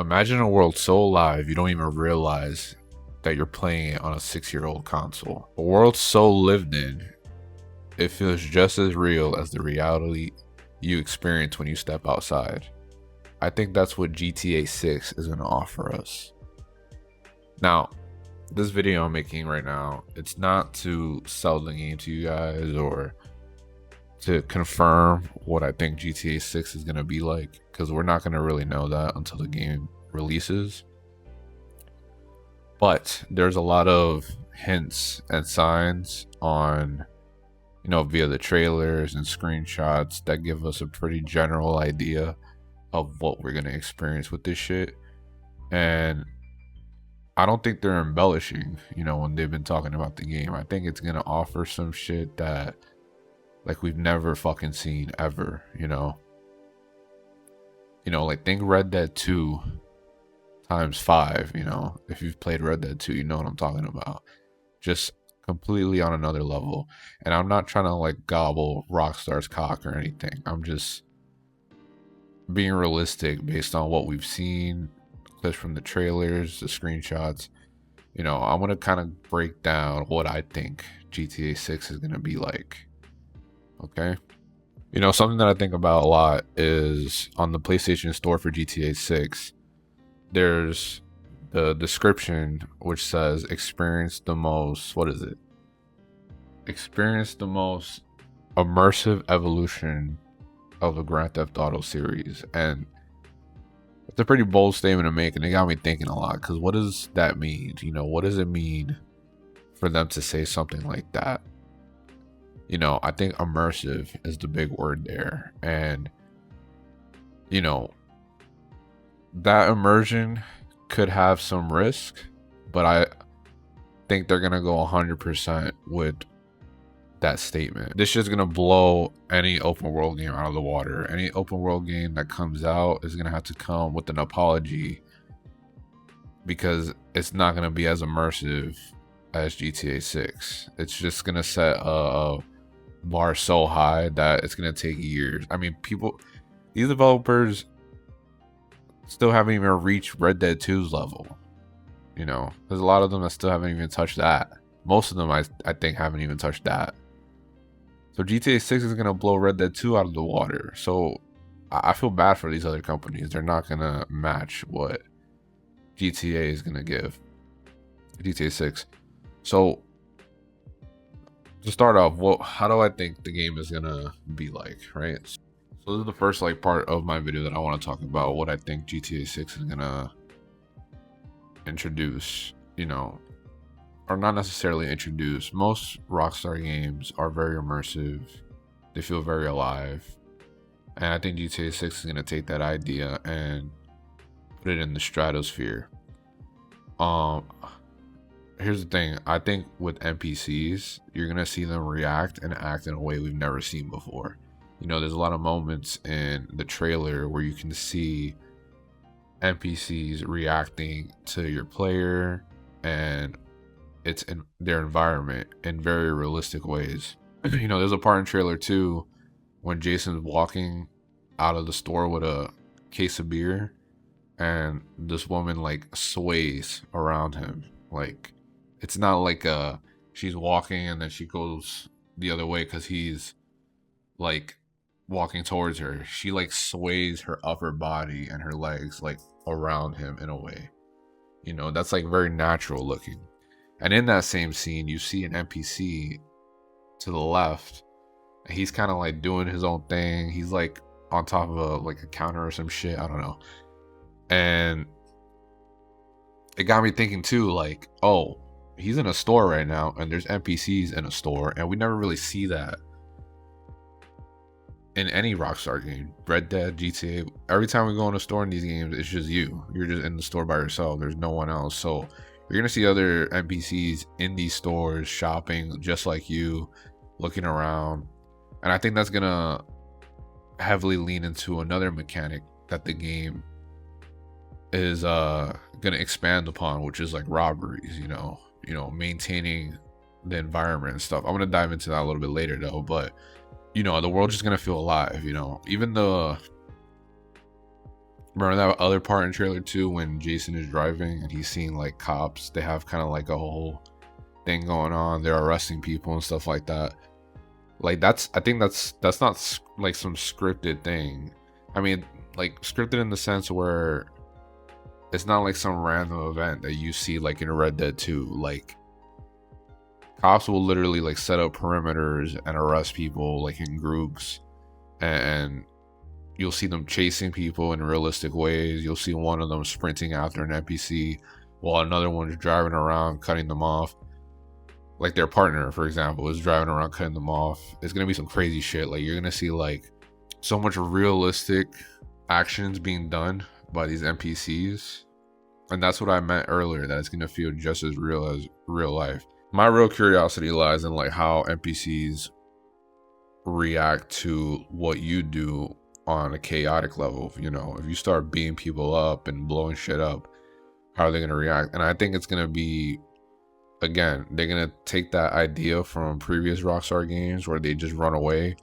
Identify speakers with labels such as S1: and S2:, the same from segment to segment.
S1: Imagine a world so alive you don't even realize that you're playing it on a 6-year-old console. A world so lived in, it feels just as real as the reality you experience when you step outside. I think that's what GTA 6 is going to offer us. Now, this video I'm making right now, it's not to sell the game to you guys or to confirm what I think GTA 6 is going to be like, because we're not going to really know that until the game releases. But there's a lot of hints and signs on, via the trailers and screenshots that give us a pretty general idea of what we're going to experience with this shit. And I don't think they're embellishing, when they've been talking about the game. I think it's going to offer some shit that like we've never fucking seen ever, like think Red Dead 2 times 5, if you've played Red Dead 2, you know what I'm talking about. Just completely on another level. And I'm not trying to like gobble Rockstar's cock or anything. I'm just being realistic based on what we've seen, clips from the trailers, the screenshots. I'm going to kind of break down what I think GTA 6 is going to be like. Okay? Something that I think about a lot is on the PlayStation Store for GTA 6, there's the description which says experience the most, experience the most immersive evolution of the Grand Theft Auto series. And it's a pretty bold statement to make, and it got me thinking a lot, because what does that mean? What does it mean for them to say something like that? I think immersive is the big word there. And that immersion could have some risk, but I think they're gonna go 100% with that statement. This is gonna blow any open world game out of the water. Any open world game that comes out is gonna have to come with an apology, because it's not gonna be as immersive as GTA 6. It's just gonna set a bar so high that it's gonna take years. I mean, these developers still haven't even reached Red Dead 2's level. There's a lot of them that still haven't even touched that. Most of them I think haven't even touched that. So GTA 6 is gonna blow Red Dead 2 out of the water. So I feel bad for these other companies. They're not gonna match what GTA is gonna give. GTA 6. So to start off, how do I think the game is gonna be like, right? So this is the first part of my video that I want to talk about what I think GTA 6 is gonna introduce, or not necessarily introduce. Most Rockstar games are very immersive. They feel very alive. And I think GTA 6 is gonna take that idea and put it in the stratosphere. Here's the thing. I think with NPCs, you're gonna see them react and act in a way we've never seen before. There's a lot of moments in the trailer where you can see NPCs reacting to your player, and it's in their environment in very realistic ways. There's a part in trailer 2 when Jason's walking out of the store with a case of beer, and this woman sways around him. It's not like she's walking and then she goes the other way because he's walking towards her. She sways her upper body and her legs around him in a way. That's very natural looking. And in that same scene, you see an NPC to the left, and he's kind of doing his own thing. He's on top of a counter or some shit. I don't know. And it got me thinking too, oh, he's in a store right now, and there's NPCs in a store, and we never really see that in any Rockstar game. Red Dead, GTA, every time we go in a store in these games, it's just you. You're just in the store by yourself. There's no one else. So you're gonna see other NPCs in these stores shopping just like you, looking around. And I think that's gonna heavily lean into another mechanic that the game is gonna expand upon, which is robberies, maintaining the environment and stuff. I'm gonna dive into that a little bit later though, but the world's just gonna feel alive. Even the Remember that other part in trailer 2 when Jason is driving and he's seeing like cops? They have kind of like a whole thing going on. They're arresting people and stuff like that. Like I think that's not like some scripted thing. I mean, like scripted in the sense where it's not like some random event that you see like in Red Dead 2. Like cops will literally like set up perimeters and arrest people like in groups, and you'll see them chasing people in realistic ways. You'll see one of them sprinting after an NPC while another one's driving around cutting them off. Like their partner, for example, is driving around cutting them off. It's gonna be some crazy shit. Like you're gonna see like so much realistic actions being done by these NPCs. And that's what I meant earlier, that it's gonna feel just as real as real life. My real curiosity lies in like how NPCs react to what you do on a chaotic level. You know, if you start beating people up and blowing shit up, how are they gonna react? And I think it's gonna be, again, they're gonna take that idea from previous Rockstar games where they just run away,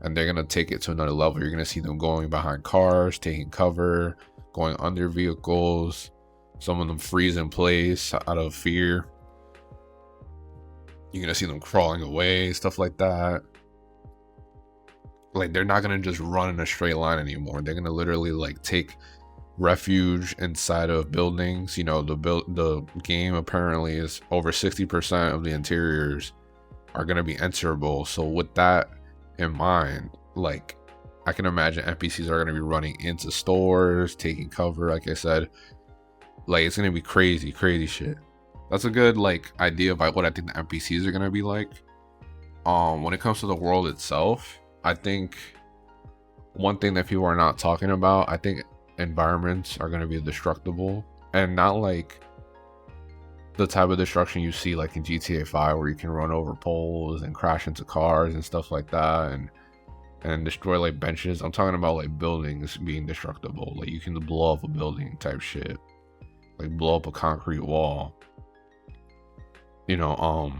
S1: and they're gonna take it to another level. You're gonna see them going behind cars, taking cover, going under vehicles. Some of them freeze in place out of fear. You're gonna see them crawling away, stuff like that. Like they're not gonna just run in a straight line anymore. They're gonna literally like take refuge inside of buildings. You know, the game apparently is over 60% of the interiors are gonna be enterable. So with that in mind, like I can imagine NPCs are gonna be running into stores, taking cover, like I said. Like it's gonna be crazy shit. That's a good like idea of what I think the NPCs are gonna be like. When it comes to the world itself, I think one thing that people are not talking about, I think environments are gonna be destructible, and not like the type of destruction you see like in GTA 5 where you can run over poles and crash into cars and stuff like that and destroy like benches. I'm talking about like buildings being destructible. Like you can blow up a building type shit. Like blow up a concrete wall. You know,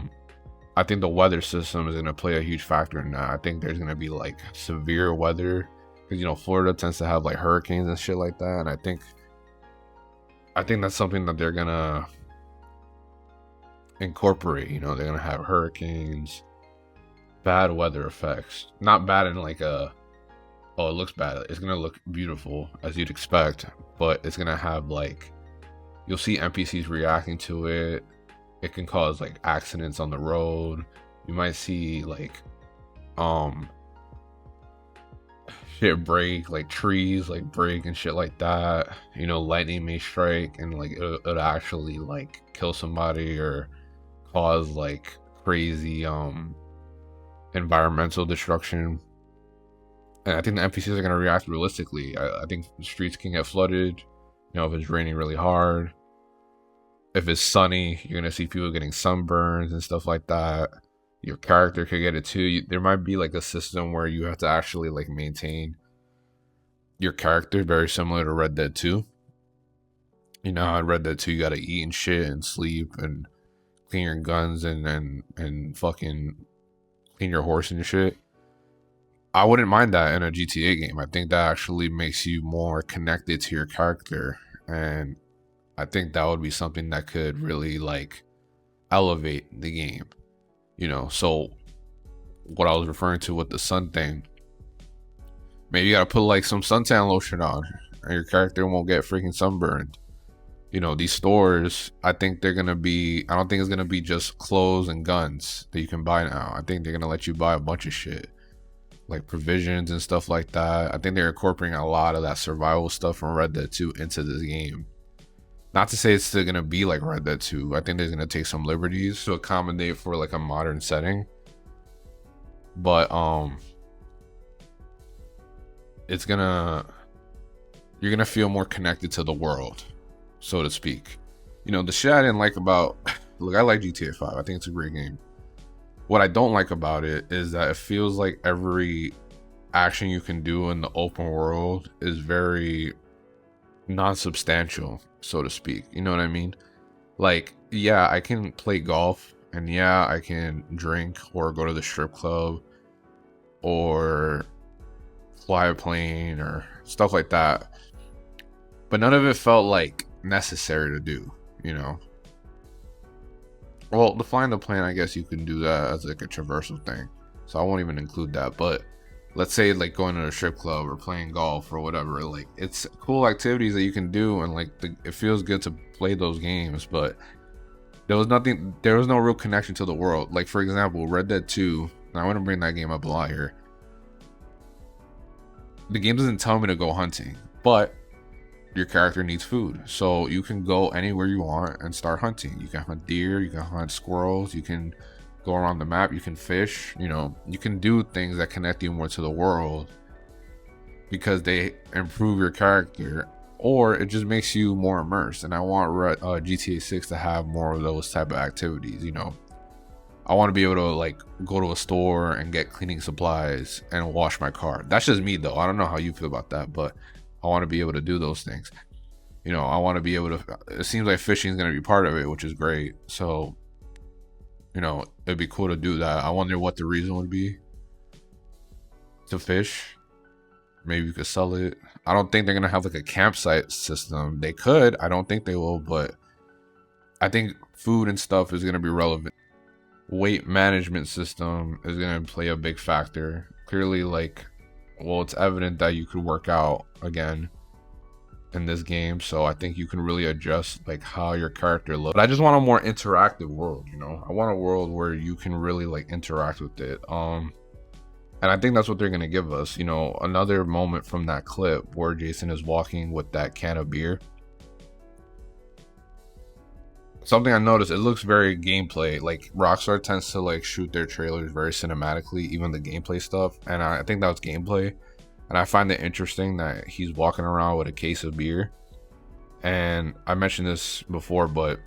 S1: I think the weather system is gonna play a huge factor in that. I think there's gonna be like severe weather because you know Florida tends to have like hurricanes and shit like that, and I think that's something that they're gonna incorporate. You know, they're gonna have hurricanes, bad weather effects. Not bad in like a, oh, it looks bad. It's gonna look beautiful as you'd expect, but it's gonna have like, you'll see NPCs reacting to it. It can cause like accidents on the road. You might see like shit break, like trees like break and shit like that. You know, lightning may strike and like it'll actually like kill somebody or cause like crazy environmental destruction. And I think the NPCs are gonna react realistically. I think the streets can get flooded, you know, if it's raining really hard. If it's sunny, you're gonna see people getting sunburns and stuff like that. Your character could get it too. There might be like a system where you have to actually like maintain your character, very similar to Red Dead 2. You know how in Red Dead 2 you gotta eat and shit and sleep and clean your guns and fucking clean your horse and shit. I wouldn't mind that in a GTA game. I think that actually makes you more connected to your character, and I think that would be something that could really like elevate the game, you know. So what I was referring to with the sun thing, maybe you gotta put like some suntan lotion on and your character won't get freaking sunburned. You know, these stores, I think they're gonna be, I don't think it's gonna be just clothes and guns that you can buy now. I think they're gonna let you buy a bunch of shit like provisions and stuff like that. I think they're incorporating a lot of that survival stuff from Red Dead 2 into this game. Not to say it's still gonna be like Red Dead 2. I think they're gonna take some liberties to accommodate for like a modern setting. But it's gonna, you're gonna feel more connected to the world, so to speak. You know, the shit I didn't like about, look, I like GTA 5. I think it's a great game. What I don't like about it is that it feels like every action you can do in the open world is very non-substantial, so to speak. You know what I mean? Like, yeah, I can play golf, and yeah, I can drink or go to the strip club or fly a plane or stuff like that. but none of it felt like necessary to do, you know. Well, define the plan, I guess you can do that as like a traversal thing, so I won't even include that. But let's say like going to a strip club or playing golf or whatever, like it's cool activities that you can do, and like it feels good to play those games, but there was no real connection to the world. Like for example, Red Dead 2, and I want to bring that game up a lot here. The game doesn't tell me to go hunting, but your character needs food, so you can go anywhere you want and start hunting. You can hunt deer, you can hunt squirrels, you can go around the map, you can fish, you know, you can do things that connect you more to the world because they improve your character, or it just makes you more immersed. And I want GTA 6 to have more of those type of activities, you know. I want to be able to like go to a store and get cleaning supplies and wash my car. That's just me though. I don't know how you feel about that, but I want to be able to do those things. You know, I want to be able to, it seems like fishing is going to be part of it, which is great. So, you know, it'd be cool to do that. I wonder what the reason would be to fish. Maybe you could sell it. I don't think they're going to have like a campsite system. They could. I don't think they will, but I think food and stuff is going to be relevant. Weight management system is going to play a big factor. Clearly, like, well, it's evident that you could work out again in this game, so I think you can really adjust like how your character looks. But I just want a more interactive world, you know. I want a world where you can really like interact with it. And I think that's what they're gonna give us, you know. Another moment from that clip where Jason is walking with that can of beer. Something I noticed, it looks very gameplay. Like Rockstar tends to like shoot their trailers very cinematically, even the gameplay stuff. And I think that was gameplay. And I find it interesting that he's walking around with a case of beer. And I mentioned this before, but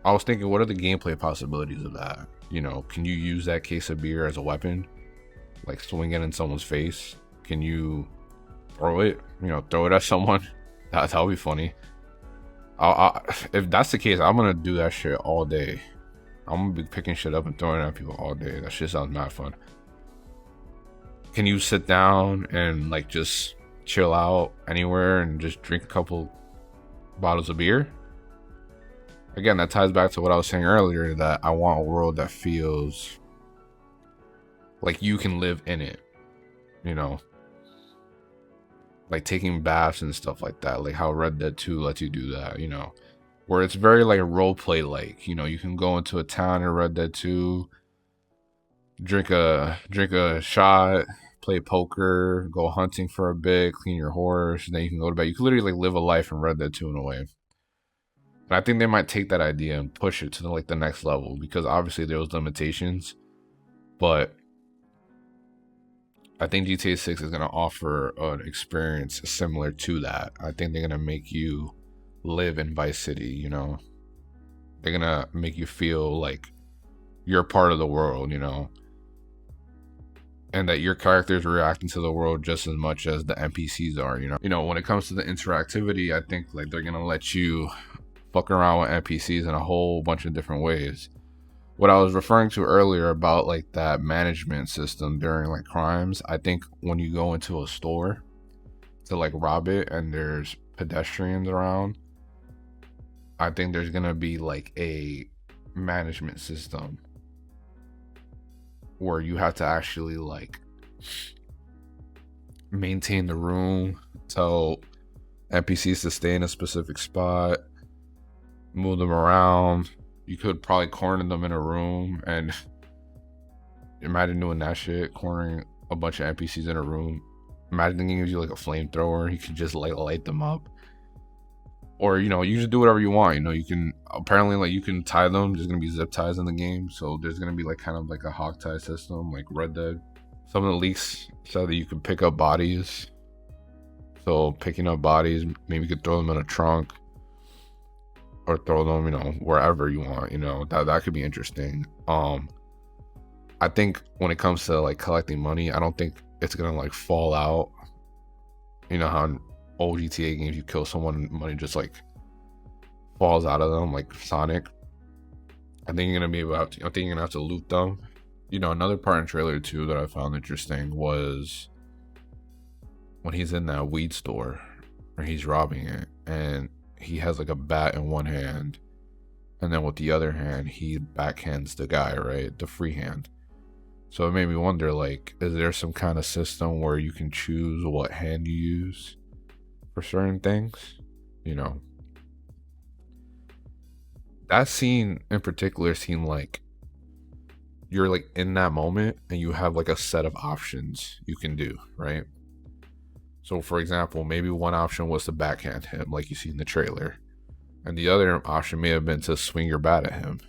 S1: I was thinking, what are the gameplay possibilities of that? You know, can you use that case of beer as a weapon? Like swing it in someone's face? Can you throw it? You know, throw it at someone? That would be funny. If that's the case, I'm gonna do that shit all day. I'm gonna be picking shit up and throwing it at people all day. That shit sounds mad fun. Can you sit down and like just chill out anywhere and just drink a couple bottles of beer? Again, that ties back to what I was saying earlier, that I want a world that feels like you can live in it, you know, like taking baths and stuff like that, like how Red Dead 2 lets you do that, you know, where it's very like role play, like, you know, you can go into a town in Red Dead 2, drink a shot, play poker, go hunting for a bit, clean your horse, and then you can go to bed. You can literally like live a life in Red Dead 2 in a way. And I think they might take that idea and push it to like the next level, because obviously there was limitations, but I think GTA 6 is going to offer an experience similar to that. I think they're going to make you live in Vice City, you know. They're going to make you feel like you're part of the world, you know. And that your characters are reacting to the world just as much as the NPCs are, you know. You know, when it comes to the interactivity, I think like they're going to let you fuck around with NPCs in a whole bunch of different ways. What I was referring to earlier about like that management system during like crimes, I think when you go into a store to like rob it and there's pedestrians around, I think there's gonna be like a management system where you have to actually like maintain the room, tell NPCs to stay in a specific spot, move them around. You could probably corner them in a room, and imagine doing that shit, cornering a bunch of NPCs in a room. Imagine he gives you like a flamethrower, you can just like light them up. Or, you know, you just do whatever you want. You know, you can apparently like you can tie them. There's gonna be zip ties in the game, so there's gonna be like kind of like a hog tie system, like Red Dead. Some of the leaks said that you can pick up bodies. So picking up bodies, maybe you could throw them in a trunk, or throw them, you know, wherever you want, you know. That could be interesting. I think when it comes to like collecting money, I don't think it's gonna like fall out. You know how in old GTA games you kill someone, money just like falls out of them, like Sonic. I think you're gonna be able to, I think you're gonna have to loot them. You know, another part in trailer 2 that I found interesting was when he's in that weed store or he's robbing it, and he has like a bat in one hand, and then with the other hand he backhands the guy, right, the free hand. So it made me wonder, like, is there some kind of system where you can choose what hand you use for certain things? You know, that scene in particular seemed like you're like in that moment and you have like a set of options you can do, right? So for example, maybe one option was to backhand him like you see in the trailer, and the other option may have been to swing your bat at him,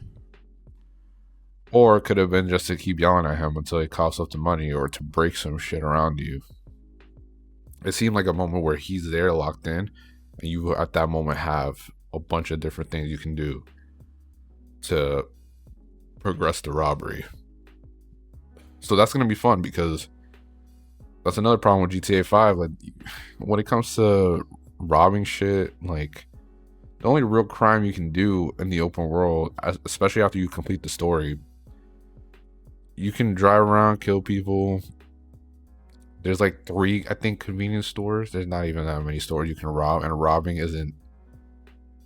S1: or it could have been just to keep yelling at him until he coughs up the money, or to break some shit around you. It seemed like a moment where he's there locked in, and you at that moment have a bunch of different things you can do to progress the robbery. So that's going to be fun, because that's another problem with GTA 5. Like, when it comes to robbing shit, like, the only real crime you can do in the open world, especially after you complete the story, you can drive around, kill people. There's like 3, I think, convenience stores. There's not even that many stores you can rob, and robbing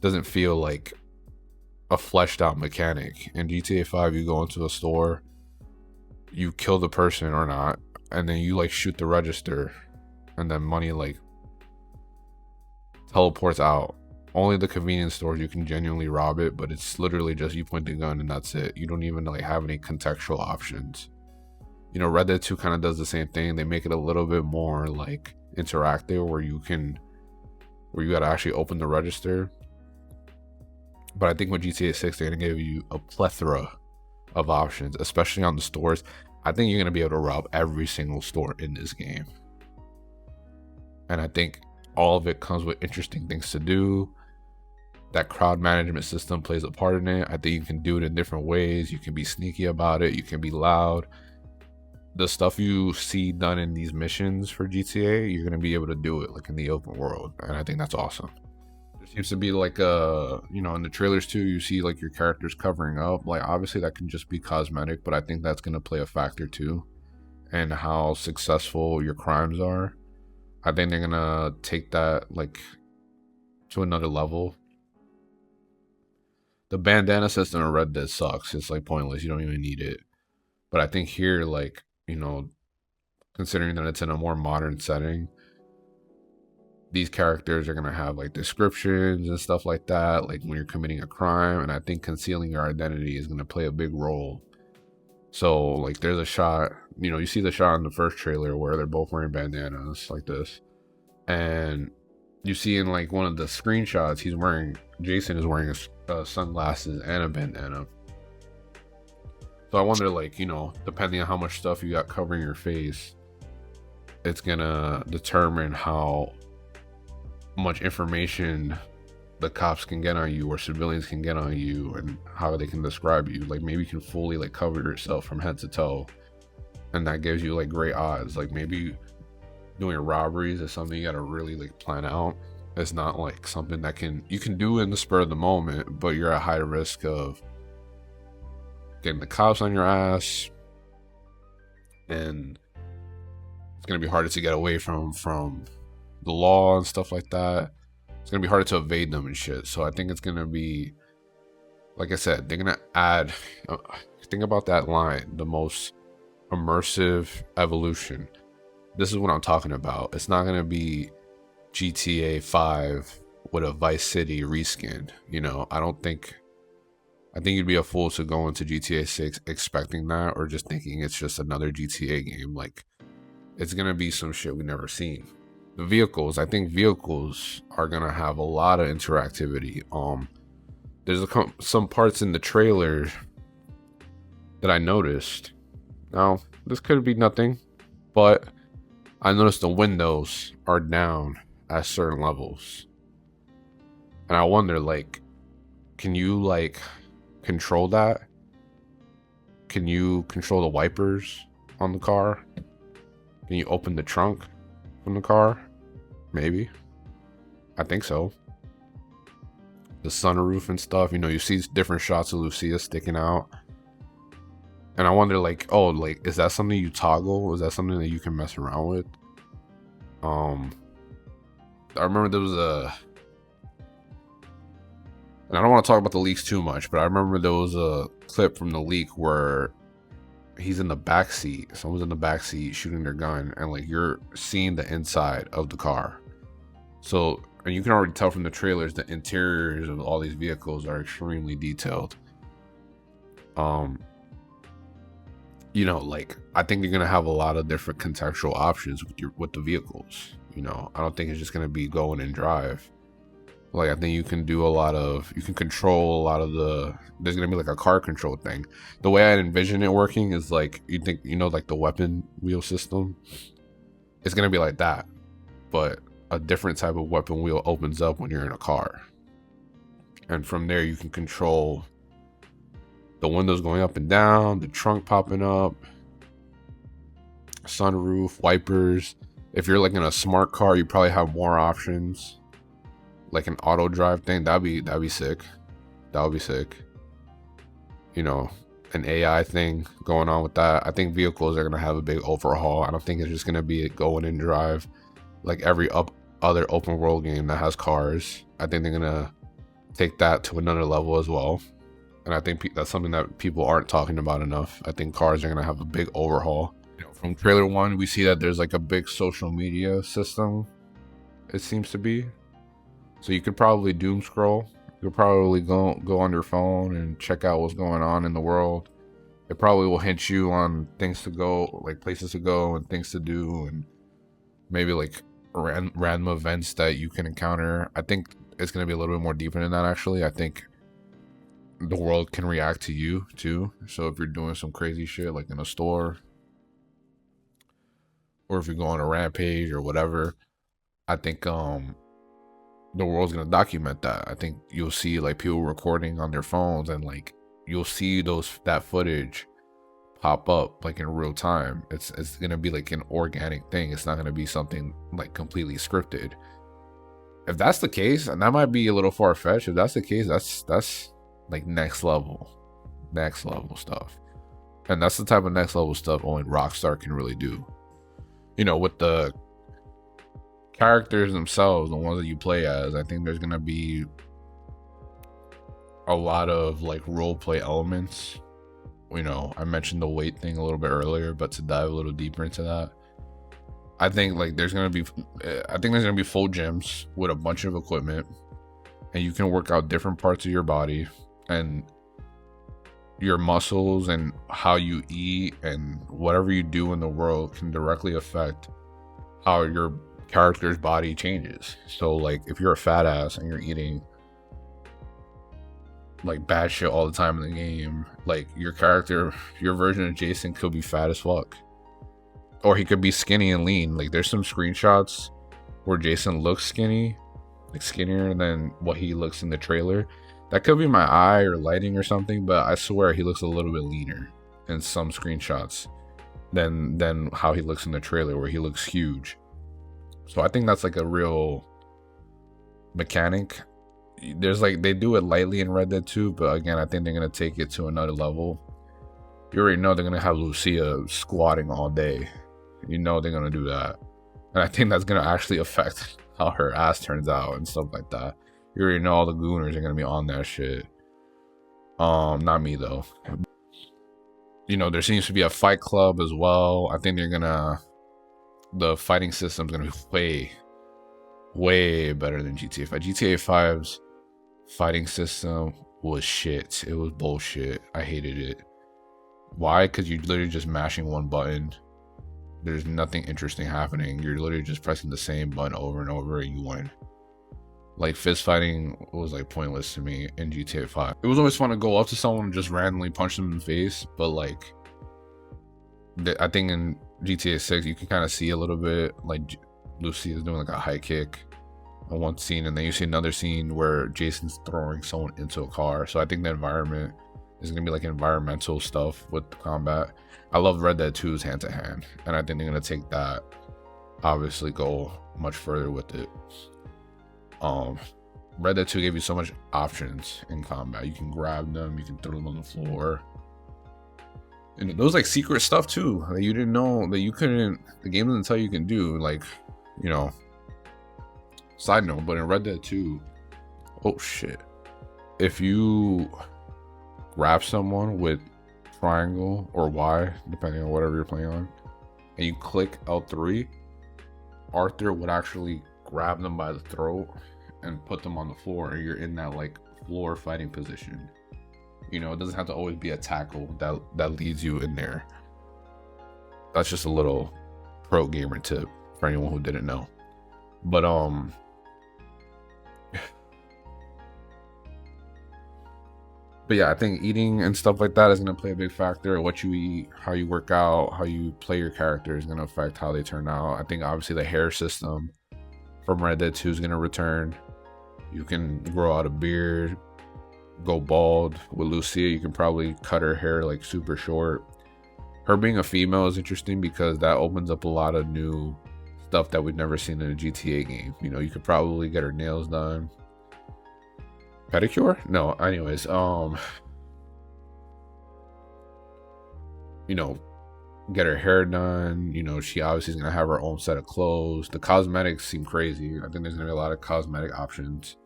S1: doesn't feel like a fleshed out mechanic. In GTA 5, you go into a store, you kill the person or not, and then you like shoot the register, and then money like teleports out. Only the convenience stores you can genuinely rob it, but it's literally just you point the gun and that's it. You don't even like have any contextual options. You know, Red Dead 2 kind of does the same thing. They make it a little bit more like interactive, where you gotta actually open the register. But I think with GTA 6, they're gonna give you a plethora of options, especially on the stores. I think you're gonna be able to rob every single store in this game, and I think all of it comes with interesting things to do. That crowd management system plays a part in it. I think you can do it in different ways. You can be sneaky about it. You can be loud. The stuff you see done in these missions for GTA, you're gonna be able to do it like in the open world, and I think that's awesome. There seems to be like in the trailers too, you see like your characters covering up. Like, obviously that can just be cosmetic, but I think that's gonna play a factor too, and how successful your crimes are. I think they're gonna take that like to another level. The bandana system in Red Dead sucks. It's like pointless. You don't even need it. But I think here, like, considering that it's in a more modern setting, these characters are gonna have like descriptions and stuff like that, like when you're committing a crime, and I think concealing your identity is gonna play a big role. So like there's a shot, you see the shot in the first trailer where they're both wearing bandanas like this, and you see in like one of the screenshots Jason is wearing sunglasses and a bandana. So I wonder, like, depending on how much stuff you got covering your face, it's gonna determine how much information the cops can get on you, or civilians can get on you, and how they can describe you. Like, maybe you can fully like cover yourself from head to toe, and that gives you like great odds. Like, maybe doing robberies is something you gotta really like plan out. It's not like something that you can do in the spur of the moment, but you're at high risk of getting the cops on your ass, and it's gonna be harder to get away from the law and stuff like that. It's gonna be harder to evade them and shit. So I think it's gonna be, like I said, they're gonna add. Think about that line: the most immersive evolution. This is what I'm talking about. It's not gonna be GTA 5 with a Vice City reskin. I think you'd be a fool to go into GTA 6 expecting that, or just thinking it's just another GTA game. Like, it's gonna be some shit we've never seen. The vehicles, I think vehicles are gonna have a lot of interactivity. There's some parts in the trailer that I noticed. Now, this could be nothing, but I noticed the windows are down at certain levels, and I wonder, like, can you like control that? Can you control the wipers on the car? Can you open the trunk from the car? Maybe. I think so. The sunroof and stuff, you see different shots of Lucia sticking out, and I wonder, like, is that something you toggle? Is that something that you can mess around with? I remember there was a, and I don't want to talk about the leaks too much, but I remember there was a clip from the leak where he's in the back seat, someone's in the back seat shooting their gun, and like you're seeing the inside of the car. So, and you can already tell from the trailers, the interiors of all these vehicles are extremely detailed. You know, like I think you're gonna have a lot of different contextual options with the vehicles. You know, I don't think it's just gonna be go in and drive. Like I think you can do a lot of, you can control a lot of there's gonna be like a car control thing. The way I envision it working is like, you think, you know, like the weapon wheel system, it's gonna be like that, but a different type of weapon wheel opens up when you're in a car, and from there you can control the windows going up and down, the trunk popping up, sunroof, wipers. If you're like in a smart car, you probably have more options, like an auto drive thing. That'd be sick. That would be sick. You know, an AI thing going on with that. I think vehicles are gonna have a big overhaul. I don't think it's just gonna be go in and drive like every other open world game that has cars. I think they're gonna take that to another level as well. And I think that's something that people aren't talking about enough. I think cars are gonna have a big overhaul. You know, from trailer 1, we see that there's like a big social media system, it seems to be. So you could probably doom scroll. You could probably go on your phone and check out what's going on in the world. It probably will hint you on things to go, like places to go and things to do, and maybe like random events that you can encounter. I think it's gonna be a little bit more deeper than that, actually. I think the world can react to you too. So if you're doing some crazy shit like in a store, or if you go on a rampage or whatever, I think the world's gonna document that. I think you'll see like people recording on their phones, and like you'll see that footage pop up like in real time. It's gonna be like an organic thing. It's not gonna be something like completely scripted. If that's the case, and that might be a little far-fetched, if that's the case, that's like next level stuff. And that's the type of next level stuff only Rockstar can really do. You know, with the characters themselves, the ones that you play as, I think there's gonna be a lot of like role play elements. You know, I mentioned the weight thing a little bit earlier, but to dive a little deeper into that, I think like there's gonna be full gyms with a bunch of equipment, and you can work out different parts of your body, and your muscles and how you eat and whatever you do in the world can directly affect how your character's body changes. So like if you're a fat ass and you're eating like bad shit all the time in the game, like your character, your version of Jason could be fat as fuck, or he could be skinny and lean. Like there's some screenshots where Jason looks skinny, like skinnier than what he looks in the trailer. That could be my eye or lighting or something, but I swear he looks a little bit leaner in some screenshots than how he looks in the trailer, where he looks huge. So I think that's like a real mechanic. There's like, they do it lightly in Red Dead 2, but again, I think they're gonna take it to another level. You already know they're gonna have Lucia squatting all day. You know they're gonna do that, and I think that's gonna actually affect how her ass turns out and stuff like that. You already know all the gooners are gonna be on that shit. Not me though. You know, there seems to be a fight club as well. I think the fighting system's gonna be way better than GTA 5. GTA 5's fighting system was shit. It was bullshit. I hated it. Why? Because you're literally just mashing one button. There's nothing interesting happening. You're literally just pressing the same button over and over and you win. Like fist fighting was like pointless to me in GTA 5. It was always fun to go up to someone and just randomly punch them in the face, but like I think in GTA 6 you can kind of see a little bit like Lucia is doing like a high kick in one scene, and then you see another scene where Jason's throwing someone into a car. So I think the environment is gonna be like environmental stuff with the combat. I love Red Dead 2's hand to hand, and I think they're gonna take that, obviously go much further with it. Red Dead 2 gave you so much options in combat. You can grab them, you can throw them on the floor, and those like secret stuff too that you didn't know, that you couldn't, the game doesn't tell you can do. Like, you know, Side note, but in Red Dead 2, oh shit, if you grab someone with triangle or Y, depending on whatever you're playing on, and you click L3, Arthur would actually grab them by the throat and put them on the floor, and you're in that like floor fighting position. You know, it doesn't have to always be a tackle that leads you in there. That's just a little pro gamer tip for anyone who didn't know. But but yeah, I think eating and stuff like that is going to play a big factor. What you eat, how you work out, how you play your character is going to affect how they turn out. I think obviously the hair system from Red Dead 2 is going to return. You can grow out a beard, go bald. With Lucia, you can probably cut her hair like super short. Her being a female is interesting because that opens up a lot of new stuff that we've never seen in a GTA game. You know, you could probably get her nails done. Pedicure? No, anyways, you know, get her hair done. You know, she obviously is gonna have her own set of clothes. The cosmetics seem crazy. I think there's gonna be a lot of cosmetic options,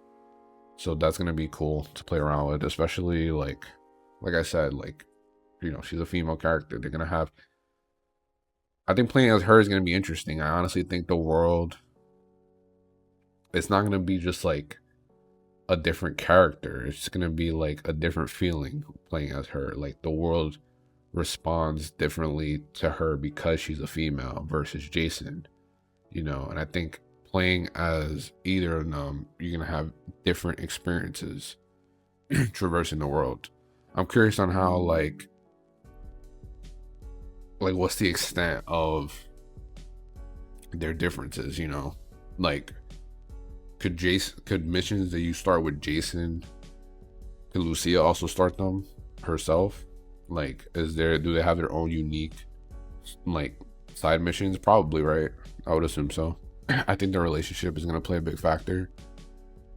S1: so that's gonna be cool to play around with, especially like I said, like, you know, she's a female character. They're gonna have, I think playing as her is gonna be interesting. I honestly think the world, it's not gonna be just like a different character. It's gonna be like a different feeling playing as her. Like the world responds differently to her because she's a female versus Jason, you know. And I think playing as either of them, you're gonna have different experiences traversing the world. I'm curious on how like what's the extent of their differences, you know? Like could missions that you start with Jason, could Lucia also start them herself? Like, do they have their own unique like side missions? Probably, right? I would assume so. I think the relationship is gonna play a big factor.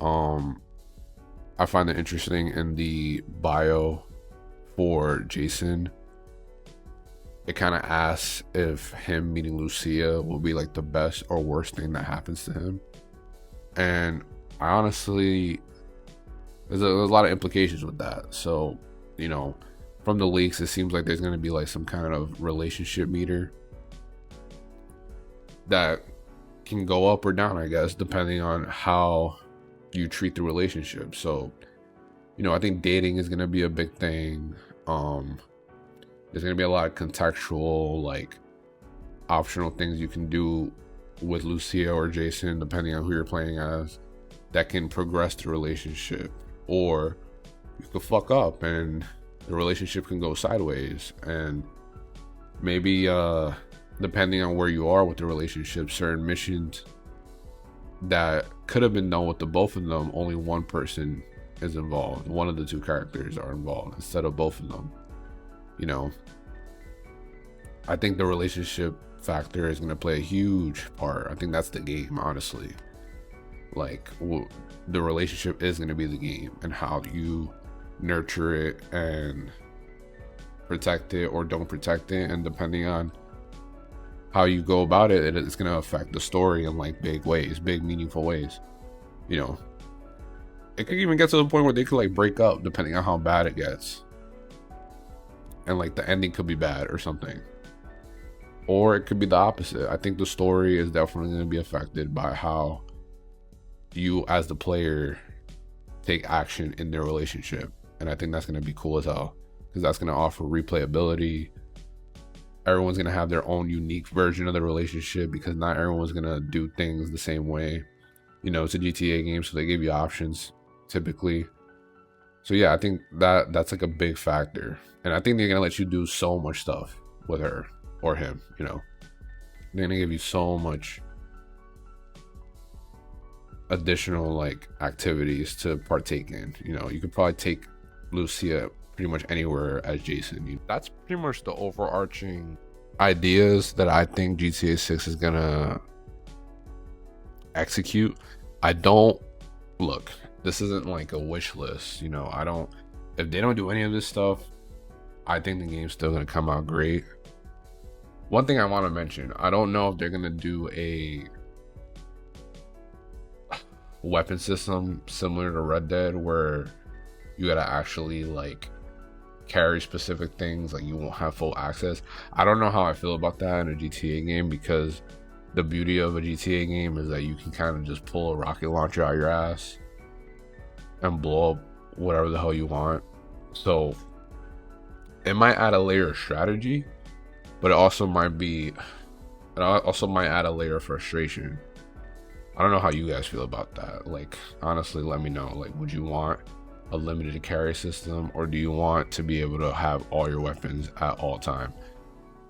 S1: I find it interesting in the bio for Jason. It kind of asks if him meeting Lucia will be like the best or worst thing that happens to him. And I honestly, there's a lot of implications with that. So, you know, from the leaks, it seems like there's going to be like some kind of relationship meter that can go up or down, I guess, depending on how you treat the relationship. So, you know, I think dating is going to be a big thing. There's going to be a lot of contextual, like, optional things you can do with Lucia or Jason, depending on who you're playing as, that can progress the relationship. Or you could fuck up and the relationship can go sideways. And maybe depending on where you are with the relationship, certain missions that could have been done with the both of them, only one person is involved. One of the two characters are involved instead of both of them. You know, I think the relationship factor is going to play a huge part. I think that's the game, honestly. Like, the relationship is going to be the game, and how you nurture it and protect it or don't protect it, and depending on how you go about it, it's going to affect the story in like big ways, big meaningful ways. You know, it could even get to the point where they could like break up depending on how bad it gets, and like the ending could be bad or something. Or it could be the opposite. I think the story is definitely going to be affected by how you as the player take action in their relationship. And I think that's going to be cool as hell, because that's going to offer replayability. Everyone's going to have their own unique version of the relationship, because not everyone's going to do things the same way. You know, it's a GTA game, so they give you options typically. So yeah, I think that's like a big factor. And I think they're going to let you do so much stuff with her or him, you know. They're gonna give you so much additional like activities to partake in. You know, you could probably take Lucia pretty much anywhere as Jason. That's pretty much the overarching ideas that I think GTA 6 is gonna execute. I don't, look, this isn't like a wish list, you know. If they don't do any of this stuff, I think the game's still gonna come out great. One thing I want to mention, I don't know if they're gonna do weapon system similar to Red Dead, where you gotta actually like carry specific things, like you won't have full access. I don't know how I feel about that in a GTA game, because the beauty of a GTA game is that you can kind of just pull a rocket launcher out your ass and blow up whatever the hell you want. So it might add a layer of strategy, but it also might add a layer of frustration. I don't know how you guys feel about that. Like, honestly, let me know. Like, would you want a limited carry system, or do you want to be able to have all your weapons at all time?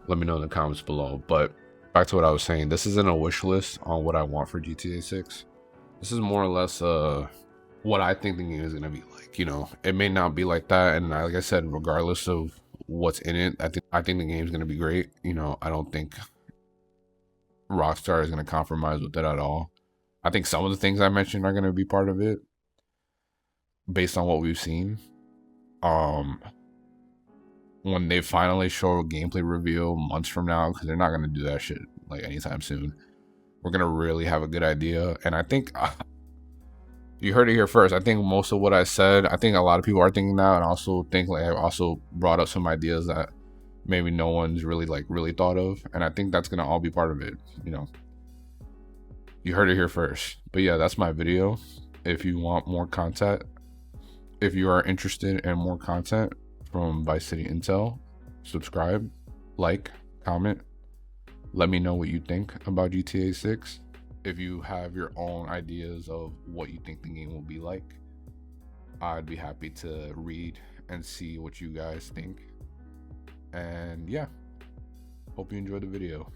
S1: Let me know in the comments below. But back to what I was saying, this isn't a wish list on what I want for GTA 6. This is more or less what I think the game is gonna be like. You know, it may not be like that, and like I said, regardless of what's in it, I think the game's gonna be great. You know, I don't think Rockstar is gonna compromise with it at all. I think some of the things I mentioned are gonna be part of it, based on what we've seen. When they finally show a gameplay reveal months from now, because they're not gonna do that shit like anytime soon, we're gonna really have a good idea. And I think you heard it here first. I think most of what I said, I think a lot of people are thinking that, and also think like I also brought up some ideas that maybe no one's really thought of, and I think that's gonna all be part of it. You know, you heard it here first. But yeah, that's my video. If you want more content, if you are interested in more content from Vice City Intel, subscribe, like, comment, let me know what you think about GTA 6. If you have your own ideas of what you think the game will be like, I'd be happy to read and see what you guys think. And yeah, hope you enjoyed the video.